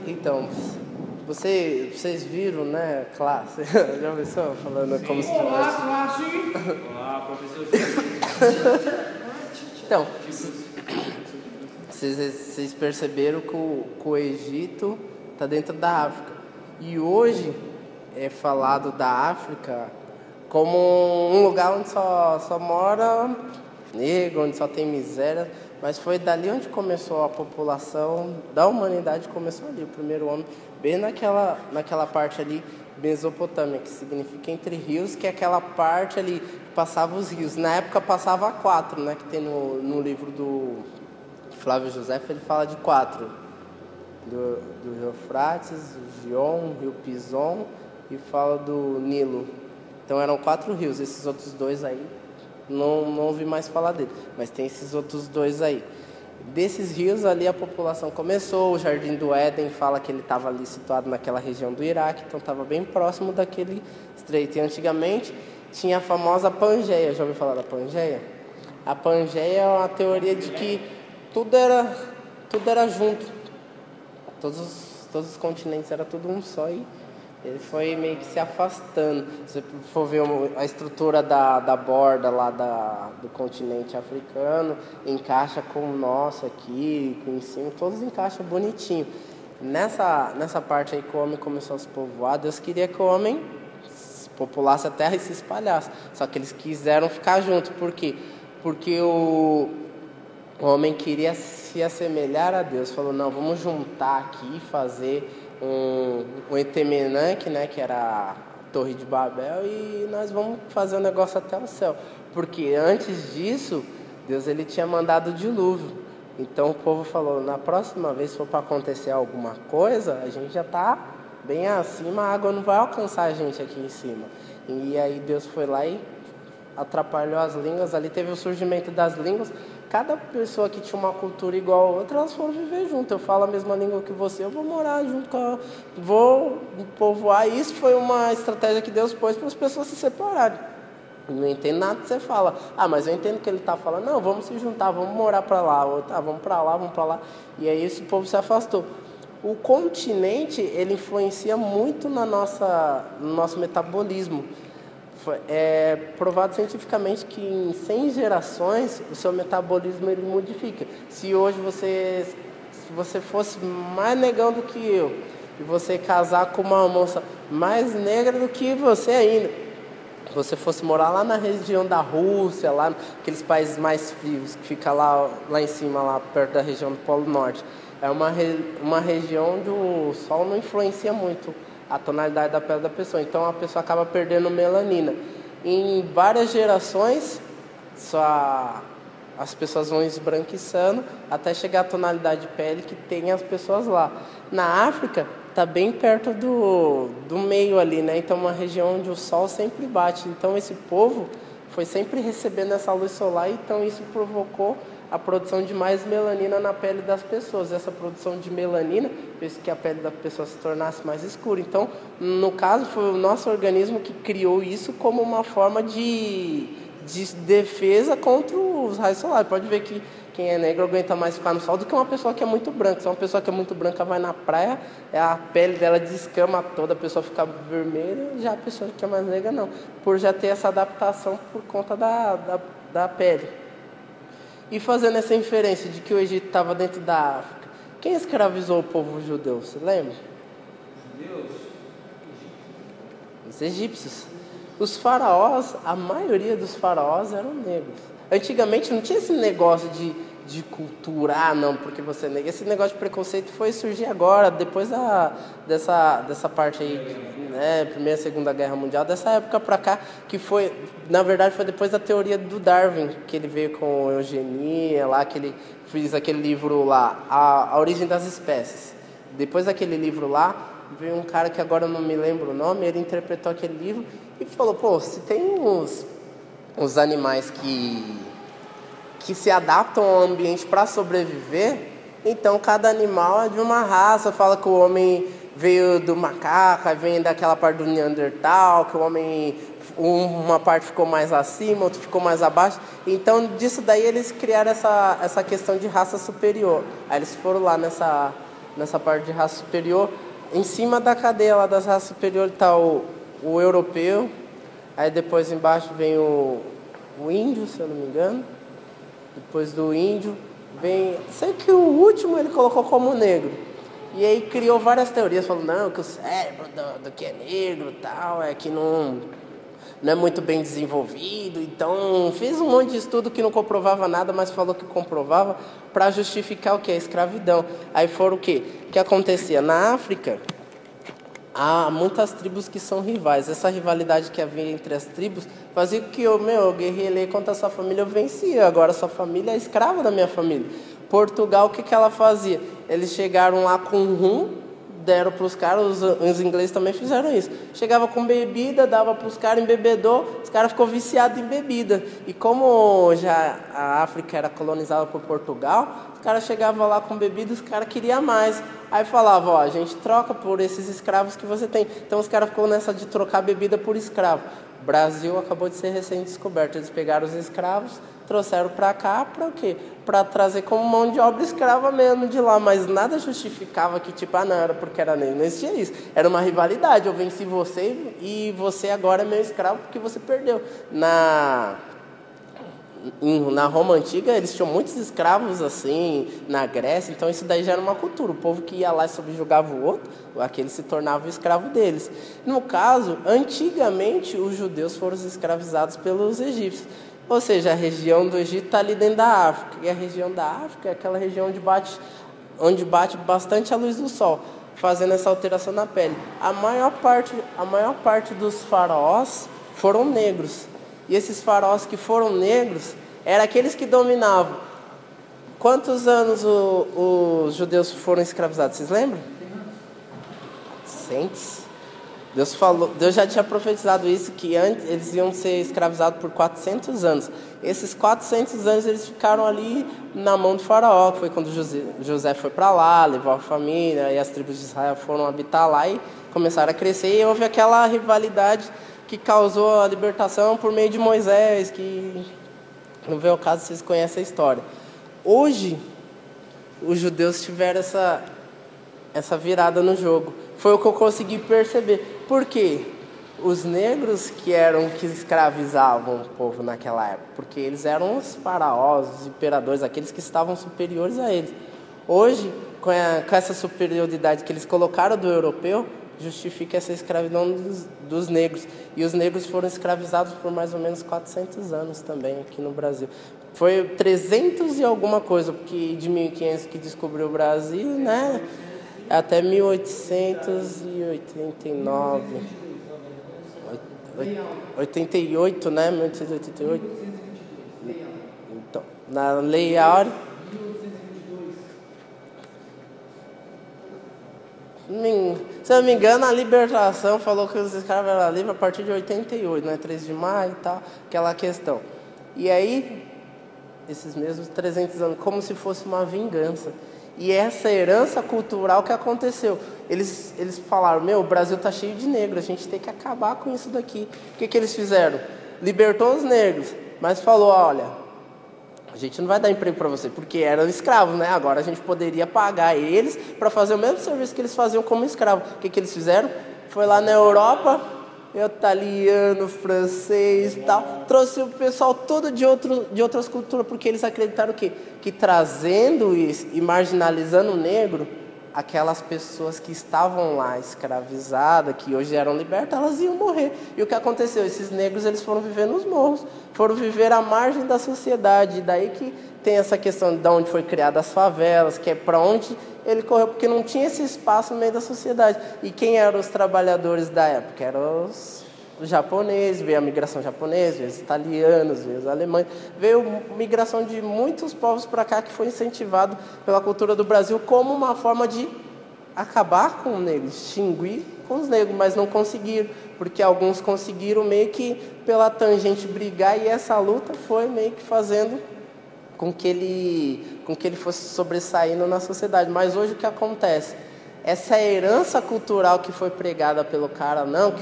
Então, vocês viram, né, classe? Já pensou falando como se tivesse... Olá, professor. Então, vocês perceberam que o Egito está dentro da África. E hoje é falado da África como um lugar onde só mora negro, onde só tem miséria. Mas foi dali onde começou a população da humanidade, começou ali, o primeiro homem, bem naquela parte ali, Mesopotâmia, que significa entre rios, que é aquela parte ali que passava os rios. Na época passava 4, né, que tem no livro do Flávio José, ele fala de 4. Do rio Eufrates, o Gion, o rio Pison e fala do Nilo. Então eram 4 rios, esses outros 2 aí, não ouvi mais falar dele, mas tem esses outros 2 aí. Desses rios ali a população começou, o Jardim do Éden fala que ele estava ali situado naquela região do Iraque, então estava bem próximo daquele estreito. E antigamente tinha a famosa Pangeia, já ouviu falar da Pangeia? A Pangeia é uma teoria de que tudo era junto, todos os continentes era tudo um só e ele foi meio que se afastando. Se você for ver a estrutura da borda lá do continente africano, encaixa com o nosso aqui, com o em cima, todos encaixam bonitinho. Nessa parte aí que o homem começou a se povoar, Deus queria que o homem populasse a terra e se espalhasse. Só que eles quiseram ficar juntos. Por quê? Porque o homem queria se assemelhar a Deus. Falou, não, vamos juntar aqui e fazer um Etemenanque, né, que era a Torre de Babel, e nós vamos fazer um negócio até o céu. Porque antes disso, Deus ele tinha mandado o dilúvio. Então o povo falou, na próxima vez se for para acontecer alguma coisa, a gente já está bem acima, a água não vai alcançar a gente aqui em cima. E aí Deus foi lá e atrapalhou as línguas, ali teve o surgimento das línguas. Cada pessoa que tinha uma cultura igual a outra, elas foram viver junto. Eu falo a mesma língua que você, eu vou morar junto vou povoar. E isso foi uma estratégia que Deus pôs para as pessoas se separarem. Eu não entendo nada que você fala. Mas eu entendo que ele está falando, não, vamos se juntar, vamos morar para lá. Ou, tá, vamos para lá. E aí esse povo se afastou. O continente, ele influencia muito no nosso metabolismo. É provado cientificamente que em 100 gerações o seu metabolismo ele modifica. Se hoje se você fosse mais negão do que eu e você casar com uma moça mais negra do que você ainda, se você fosse morar lá na região da Rússia, lá naqueles países mais frios que fica lá em cima, lá perto da região do Polo Norte, é uma região onde o sol não influencia muito a tonalidade da pele da pessoa, então a pessoa acaba perdendo melanina. Em várias gerações, as pessoas vão esbranquiçando até chegar à tonalidade de pele que tem as pessoas lá. Na África, está bem perto do meio ali, né? Então uma região onde o sol sempre bate. Então esse povo foi sempre recebendo essa luz solar, então isso provocou a produção de mais melanina na pele das pessoas. Essa produção de melanina fez que a pele da pessoa se tornasse mais escura. Então, no caso, foi o nosso organismo que criou isso como uma forma de defesa contra os raios solares. Pode ver que quem é negro aguenta mais ficar no sol do que uma pessoa que é muito branca. Se uma pessoa que é muito branca vai na praia, a pele dela descama toda, a pessoa fica vermelha, já a pessoa que é mais negra não. Por já ter essa adaptação por conta da pele. E fazendo essa inferência de que o Egito estava dentro da África, quem escravizou o povo judeu? Você lembra? Os egípcios. Os faraós, a maioria dos faraós eram negros. Antigamente não tinha esse negócio de cultura, não, porque você é negro. Esse negócio de preconceito foi surgir agora, depois dessa parte aí, né, Primeira e Segunda Guerra Mundial, dessa época pra cá, que foi, na verdade, foi depois da teoria do Darwin, que ele veio com eugenia, lá, que ele fez aquele livro lá, a Origem das Espécies. Depois daquele livro lá, veio um cara que agora eu não me lembro o nome, ele interpretou aquele livro e falou, pô, se tem uns animais que se adaptam ao ambiente para sobreviver, então cada animal é de uma raça. Fala que o homem veio do macaco, vem daquela parte do Neandertal, que o homem, uma parte ficou mais acima, outra ficou mais abaixo. Então disso daí eles criaram essa questão de raça superior. Aí eles foram lá nessa parte de raça superior. Em cima da cadeia lá das raças superiores está o europeu, aí depois embaixo vem o índio, se eu não me engano. Depois do índio vem... Sei que o último ele colocou como negro. E aí criou várias teorias, falando, não, que o cérebro do que é negro e tal, é que não é muito bem desenvolvido. Então fez um monte de estudo que não comprovava nada, mas falou que comprovava para justificar o que? A escravidão. Aí foram o quê? O que acontecia? Na África, há muitas tribos que são rivais. Essa rivalidade que havia entre as tribos fazia com que eu guerrilhei contra a sua família, eu vencia. Agora sua família é escrava da minha família. Portugal, o que ela fazia? Eles chegaram lá com rum, deram para os caras, os ingleses também fizeram isso. Chegava com bebida, dava para os caras, embebedou, os caras ficou viciados em bebida. E como já a África era colonizada por Portugal, os caras chegavam lá com bebida, os caras queriam mais. Aí falavam, a gente troca por esses escravos que você tem. Então os caras ficou nessa de trocar bebida por escravo. O Brasil acabou de ser recém-descoberto. Eles pegaram os escravos, trouxeram para cá, para o quê? Para trazer como mão de obra escrava mesmo de lá, mas nada justificava que, não, era porque era negro, não existia isso. Era uma rivalidade, eu venci você e você agora é meu escravo porque você perdeu. Na Roma Antiga, eles tinham muitos escravos, assim, na Grécia, então isso daí já era uma cultura. O povo que ia lá e subjugava o outro, aquele se tornava o escravo deles. No caso, antigamente, os judeus foram escravizados pelos egípcios. Ou seja, a região do Egito está ali dentro da África. E a região da África é aquela região onde bate bastante a luz do sol, fazendo essa alteração na pele. A maior parte dos faraós foram negros. E esses faraós que foram negros eram aqueles que dominavam. Quantos anos os judeus foram escravizados? Vocês lembram? 400. Deus já tinha profetizado isso, que antes eles iam ser escravizados por 400 anos. Esses 400 anos eles ficaram ali na mão do faraó, que foi quando José foi para lá, levou a família, e as tribos de Israel foram habitar lá e começaram a crescer. E houve aquela rivalidade que causou a libertação por meio de Moisés, que não vem ao caso, vocês conhecem a história. Hoje, os judeus tiveram essa virada no jogo. Foi o que eu consegui perceber. Por quê? Os negros que escravizavam o povo naquela época, porque eles eram os faraós, os imperadores, aqueles que estavam superiores a eles. Hoje, com essa superioridade que eles colocaram do europeu, justifica essa escravidão dos negros. E os negros foram escravizados por mais ou menos 400 anos também aqui no Brasil. Foi 300 e alguma coisa, porque de 1500 que descobriu o Brasil, né? Até 1889. 88, né? 1888. Então, na Lei Áurea. Se eu não me engano, a libertação falou que os escravos eram livres a partir de 88, né? 3 de maio e tal, aquela questão. E aí, esses mesmos 300 anos, como se fosse uma vingança. E essa herança cultural que aconteceu. Eles falaram, o Brasil está cheio de negros, a gente tem que acabar com isso daqui. O que eles fizeram? Libertou os negros, mas falou, olha, a gente não vai dar emprego para você, porque eram escravos, né? Agora a gente poderia pagar eles para fazer o mesmo serviço que eles faziam como escravos. O que eles fizeram? Foi lá na Europa, italiano, francês e tal, trouxe o pessoal todo de outras culturas, porque eles acreditaram que trazendo isso e marginalizando o negro, aquelas pessoas que estavam lá escravizadas, que hoje eram libertas, elas iam morrer. E o que aconteceu? Esses negros eles foram viver nos morros, foram viver à margem da sociedade. E daí que tem essa questão de onde foi criada as favelas, que é para onde ele correu, porque não tinha esse espaço no meio da sociedade. E quem eram os trabalhadores da época? Eram os japoneses, veio a migração japonesa, veio os italianos, veio os alemães, veio a migração de muitos povos para cá, que foi incentivado pela cultura do Brasil como uma forma de acabar com o negro, extinguir com os negros, mas não conseguiram, porque alguns conseguiram meio que pela tangente brigar, e essa luta foi meio que fazendo com que ele fosse sobressaindo na sociedade. Mas hoje o que acontece? Essa herança cultural que foi pregada pelo cara, não,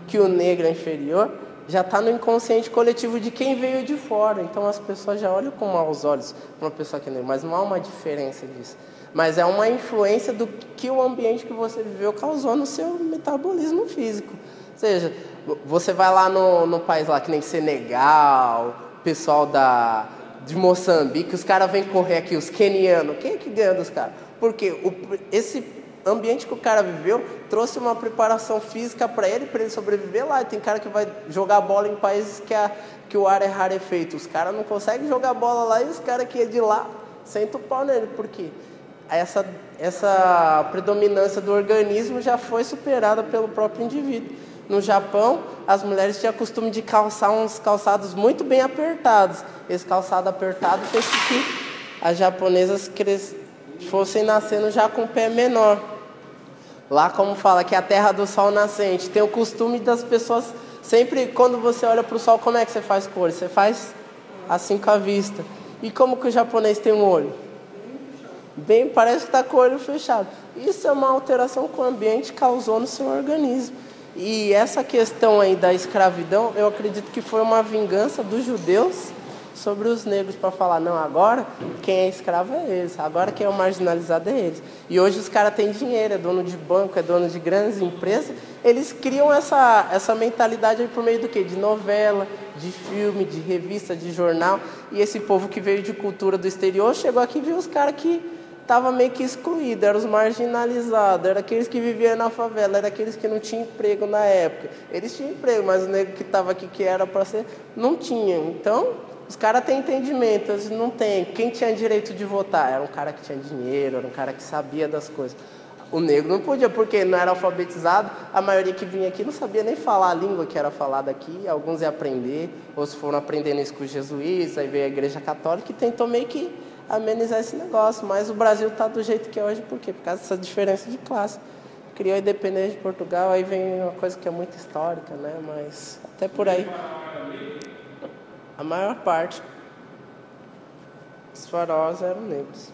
que o negro é inferior, já está no inconsciente coletivo de quem veio de fora. Então as pessoas já olham com maus olhos para uma pessoa que é negra, mas não há uma diferença disso. mas é uma influência do que o ambiente que você viveu causou no seu metabolismo físico. Ou seja, você vai lá no país lá que nem Senegal, pessoal de Moçambique, os caras vêm correr aqui, os quenianos, quem é que ganha dos caras? Porque esse ambiente que o cara viveu trouxe uma preparação física para ele sobreviver lá. E tem cara que vai jogar bola em países que o ar é rarefeito. Os caras não conseguem jogar bola lá e os caras que é de lá sentam o pau nele. Por quê? Essa predominância do organismo já foi superada pelo próprio indivíduo. No Japão, as mulheres tinham costume de calçar uns calçados muito bem apertados. Esse calçado apertado fez com que as japonesas fossem nascendo já com o pé menor. Lá, como fala, que é a terra do sol nascente. Tem o costume das pessoas, sempre quando você olha para o sol, como é que você faz com o olho? Você faz assim com a vista. E como que o japonês tem um olho? Bem, parece que está com o olho fechado. Isso é uma alteração que o ambiente causou no seu organismo. E essa questão aí da escravidão, eu acredito que foi uma vingança dos judeus sobre os negros, para falar, não, agora quem é escravo é eles, agora quem é o marginalizado é eles. E hoje os caras têm dinheiro, é dono de banco, é dono de grandes empresas, eles criam essa mentalidade aí por meio do quê? De novela, de filme, de revista, de jornal. E esse povo que veio de cultura do exterior chegou aqui e viu os caras que estavam meio que excluídos, eram os marginalizados, eram aqueles que viviam na favela, eram aqueles que não tinham emprego na época. Eles tinham emprego, mas o negro que estava aqui, que era para ser, não tinha. Então, os caras têm entendimento, eles não têm. Quem tinha direito de votar? Era um cara que tinha dinheiro, era um cara que sabia das coisas. O negro não podia, porque não era alfabetizado. A maioria que vinha aqui não sabia nem falar a língua que era falada aqui. Alguns iam aprender, outros foram aprendendo isso com os jesuítas, aí veio a Igreja Católica e tentou meio que amenizar esse negócio. Mas o Brasil está do jeito que é hoje, por quê? Por causa dessa diferença de classe. Criou a independência de Portugal, aí vem uma coisa que é muito histórica, né? Mas até por aí. A maior parte dos faraós eram negros.